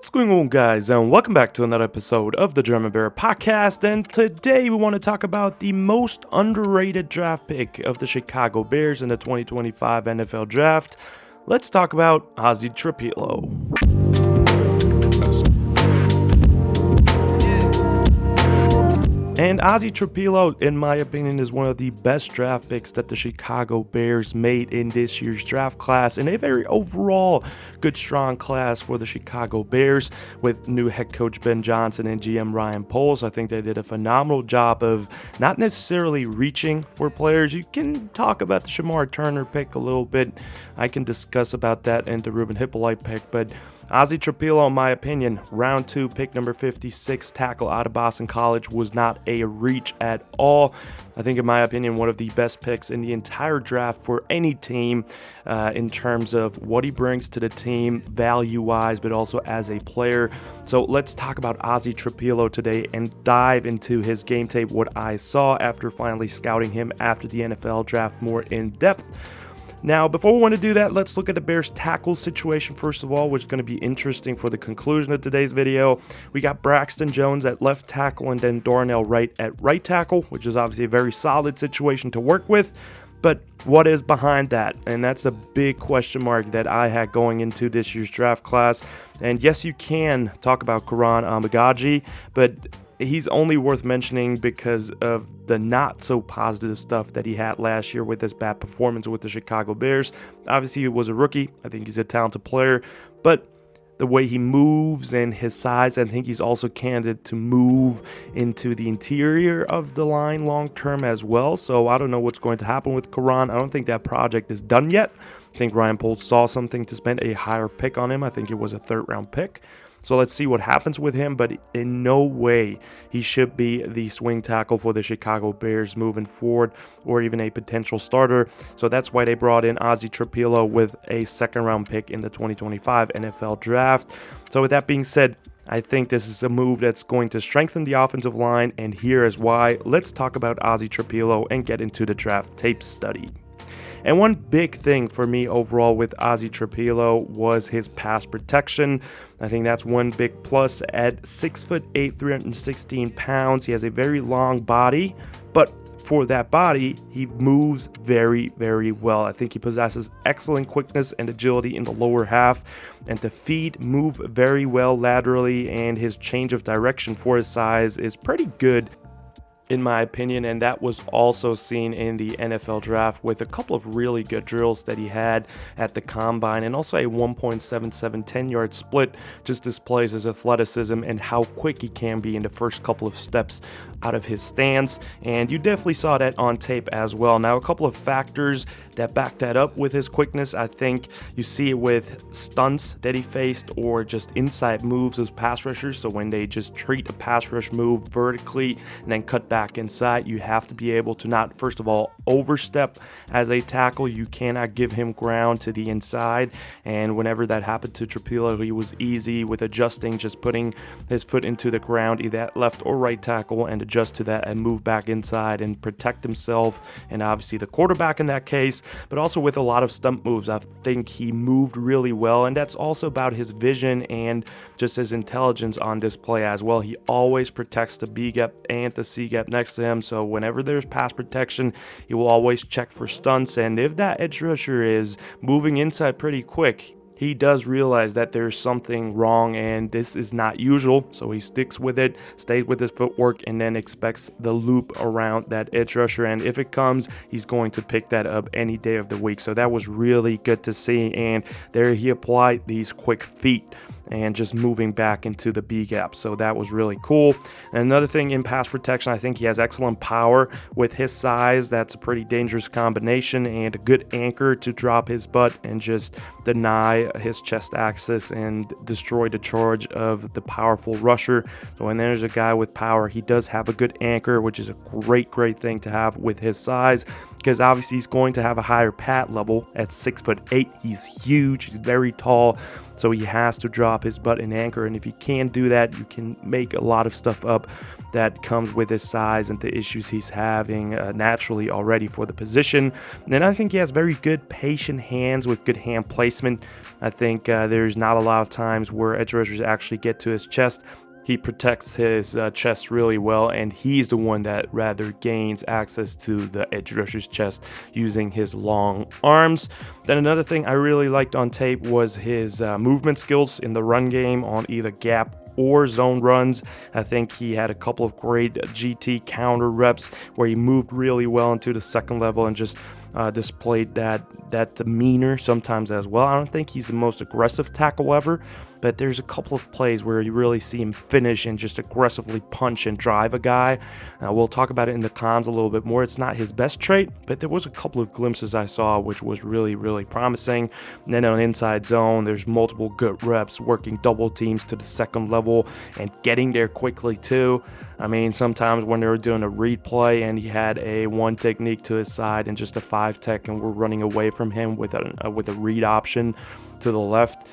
What's going on, guys, and welcome back to another episode of the German Bear Podcast. And today we want to talk about the most underrated draft pick of the Chicago Bears in the 2025 NFL Draft. Let's talk about Ozzy Trapilo. And Ozzy Trapilo, in my opinion, is one of the best draft picks that the Chicago Bears made in this year's draft class, and a very overall good, strong class for the Chicago Bears with new head coach Ben Johnson and GM Ryan Poles. I think they did a phenomenal job of not necessarily reaching for players. You can talk about the Shamar Turner pick a little bit. I can discuss about that and the Ruben Hippolyte pick, but Ozzy Trapilo, in my opinion, round 2, pick number 56, tackle out of Boston College, was not a reach at all. I think, in my opinion, one of the best picks in the entire draft for any team in terms of what he brings to the team value-wise, but also as a player. So let's talk about Ozzy Trapilo today and dive into his game tape, what I saw after finally scouting him after the NFL draft more in depth. Now, before we want to do that, let's look at the Bears tackle situation first of all, which is going to be interesting for the conclusion of today's video. We got Braxton Jones at left tackle and then Darnell Wright at right tackle, which is obviously a very solid situation to work with. But what is behind that? And that's a big question mark that I had going into this year's draft class. And yes, you can talk about Karan Amagaji, but he's only worth mentioning because of the not so positive stuff that he had last year with his bad performance with the Chicago Bears. Obviously, he was a rookie. I think he's a talented player, but the way he moves and his size, I think he's also candidate to move into the interior of the line long term as well. So I don't know what's going to happen with Karan. I don't think that project is done yet. I think Ryan Poles saw something to spend a higher pick on him. I think it was a third-round pick. So let's see what happens with him, but in no way he should be the swing tackle for the Chicago Bears moving forward or even a potential starter. So that's why they brought in Ozzy Trapilo with a second-round pick in the 2025 NFL Draft. So with that being said, I think this is a move that's going to strengthen the offensive line, and here is why. Let's talk about Ozzy Trapilo and get into the draft tape study. And one big thing for me overall with Ozzy Trapilo was his pass protection. I think that's one big plus. At 6'8", 316 pounds, he has a very long body, but for that body, he moves very, very well. I think he possesses excellent quickness and agility in the lower half, and the feet move very well laterally, and his change of direction for his size is pretty good, in my opinion, and that was also seen in the NFL draft with a couple of really good drills that he had at the combine, and also a 1.77 10-yard split just displays his athleticism and how quick he can be in the first couple of steps out of his stance, and you definitely saw that on tape as well. Now, a couple of factors that back that up with his quickness, I think you see it with stunts that he faced or just inside moves as pass rushers. So when they just treat a pass rush move vertically and then cut back inside, you have to be able to not, first of all, overstep as a tackle. You cannot give him ground to the inside, and whenever that happened to Trapilo, he was easy with adjusting, just putting his foot into the ground, either at left or right tackle, and adjust to that and move back inside and protect himself and obviously the quarterback in that case. But also with a lot of stump moves, I think he moved really well, and that's also about his vision and just his intelligence on this play as well. He always protects the B gap and the C gap next to him, so whenever there's pass protection, he will always check for stunts, and if that edge rusher is moving inside pretty quick, he does realize that there's something wrong and this is not usual, so he sticks with it, stays with his footwork, and then expects the loop around that edge rusher, and if it comes, he's going to pick that up any day of the week. So that was really good to see, and there he applied these quick feet and just moving back into the B gap. So that was really cool. And another thing in pass protection, I think he has excellent power with his size. That's a pretty dangerous combination and a good anchor to drop his butt and just deny his chest axis and destroy the charge of the powerful rusher. So when there's a guy with power, he does have a good anchor, which is a great thing to have with his size. because obviously he's going to have a higher pad level at 6'8". He's huge, he's very tall, so he has to drop his butt and anchor, and if he can do that, you can make a lot of stuff up that comes with his size and the issues he's having naturally already for the position. And then I think he has very good patient hands with good hand placement. I think there's not a lot of times where edge rushers actually get to his chest. He protects his chest really well, and he's the one that rather gains access to the edge rusher's chest using his long arms. Then another thing I really liked on tape was his movement skills in the run game on either gap or zone runs. I think he had a couple of great GT counter reps where he moved really well into the second level and just displayed that demeanor sometimes as well. I don't think he's the most aggressive tackle ever, but there's a couple of plays where you really see him finish and just aggressively punch and drive a guy. We'll talk about it in the cons a little bit more. It's not his best trait, but there was a couple of glimpses I saw which was really, really promising. And then on inside zone, there's multiple good reps working double teams to the second level and getting there quickly too. I mean, sometimes when they were doing a read play and he had a one technique to his side and just a 5-tech and we're running away from him with a read option to the left,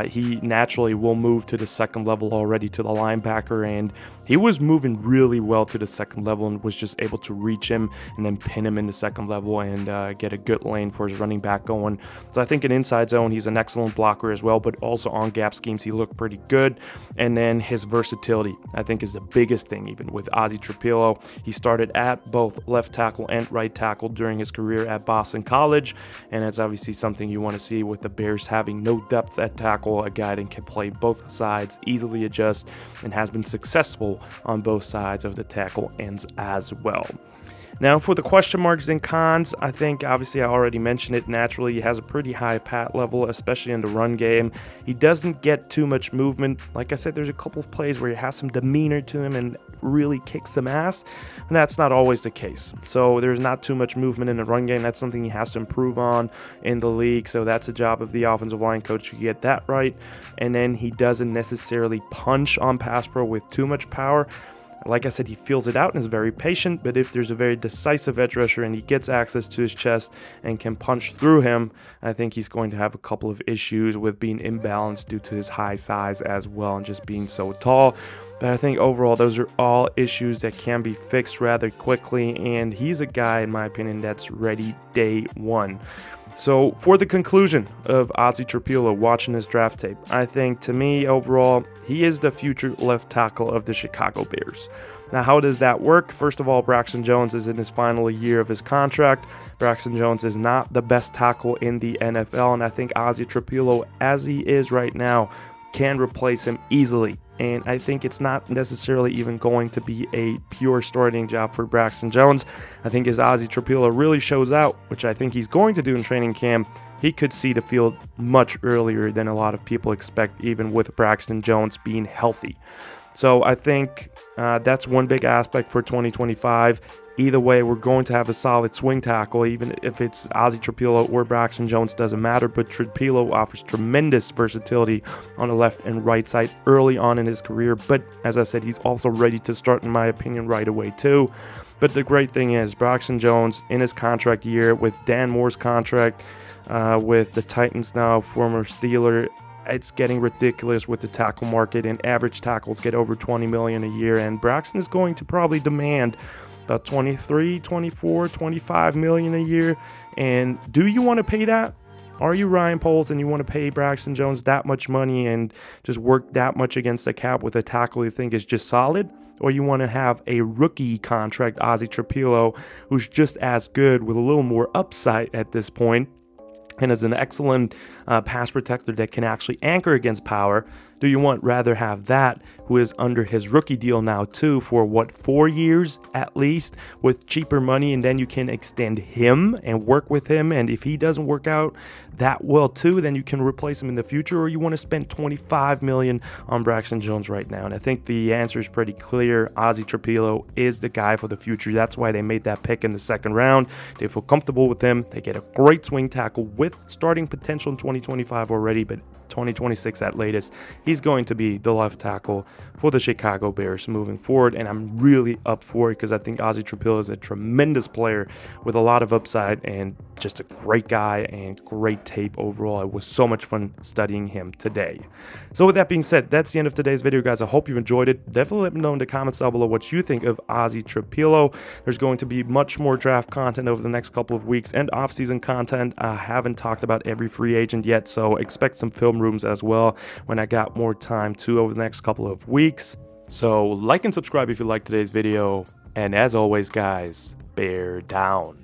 he naturally will move to the second level already to the linebacker, and he was moving really well to the second level and was just able to reach him and then pin him in the second level and get a good lane for his running back going. So I think in inside zone, he's an excellent blocker as well, but also on gap schemes, he looked pretty good. And then his versatility, I think, is the biggest thing, even with Ozzy Trapilo. He started at both left tackle and right tackle during his career at Boston College, and that's obviously something you want to see with the Bears having no depth at tackle, a guy that can play both sides, easily adjust, and has been successful on both sides of the tackle ends as well. Now for the question marks and cons, I think obviously I already mentioned it. Naturally, he has a pretty high pad level, especially in the run game. He doesn't get too much movement. Like I said, there's a couple of plays where he has some demeanor to him and really kicks some ass, and that's not always the case. So there's not too much movement in the run game. That's something he has to improve on in the league. So that's a job of the offensive line coach to get that right. And then he doesn't necessarily punch on pass pro with too much power. Like I said, he feels it out and is very patient, but if there's a very decisive edge rusher and he gets access to his chest and can punch through him, I think he's going to have a couple of issues with being imbalanced due to his high size as well and just being so tall. But I think overall, those are all issues that can be fixed rather quickly, and he's a guy, in my opinion, that's ready day one. So for the conclusion of Ozzy Trapilo watching his draft tape, I think to me overall, he is the future left tackle of the Chicago Bears. Now, how does that work? First of all, Braxton Jones is in his final year of his contract. Braxton Jones is not the best tackle in the NFL, and I think Ozzy Trapilo, as he is right now, can replace him easily. And I think it's not necessarily even going to be a pure starting job for Braxton Jones. I think as Ozzy Trapilo really shows out, which I think he's going to do in training camp, he could see the field much earlier than a lot of people expect, even with Braxton Jones being healthy. So I think that's one big aspect for 2025. Either way, we're going to have a solid swing tackle, even if it's Ozzy Trapilo or Braxton Jones, doesn't matter. But Trapilo offers tremendous versatility on the left and right side early on in his career. But as I said, he's also ready to start, in my opinion, right away too. But the great thing is Braxton Jones in his contract year with Dan Moore's contract with the Titans now, former Steeler, it's getting ridiculous with the tackle market, and average tackles get over $20 million a year. And Braxton is going to probably demand about 23, 24, 25 million a year. And do you want to pay that? Are you Ryan Poles and you want to pay Braxton Jones that much money and just work that much against the cap with a tackle you think is just solid? Or you want to have a rookie contract, Ozzy Trapilo, who's just as good with a little more upside at this point and is an excellent pass protector that can actually anchor against power? Do you want rather have that, who is under his rookie deal now too, for 4 years at least, with cheaper money, and then you can extend him and work with him, and if he doesn't work out that well too, then you can replace him in the future? Or you want to spend $25 million on Braxton Jones right now? And I think the answer is pretty clear. Ozzy Trapilo is the guy for the future. That's why they made that pick in the second round. They feel comfortable with him. They get a great swing tackle with starting potential in 2025 already, but 2026 at latest, he's going to be the left tackle for the Chicago Bears moving forward, and I'm really up for it because I think Ozzy Trapilo is a tremendous player with a lot of upside and just a great guy and great tape overall. It was so much fun studying him today. So with that being said, that's the end of today's video, guys. I hope you've enjoyed it. Definitely let me know in the comments down below what you think of Ozzy Trapilo. There's going to be much more draft content over the next couple of weeks and off-season content. I haven't talked about every free agent yet, so expect some film rooms as well when I got more time too over the next couple of weeks. So like and subscribe if you liked today's video, and as always, guys, bear down.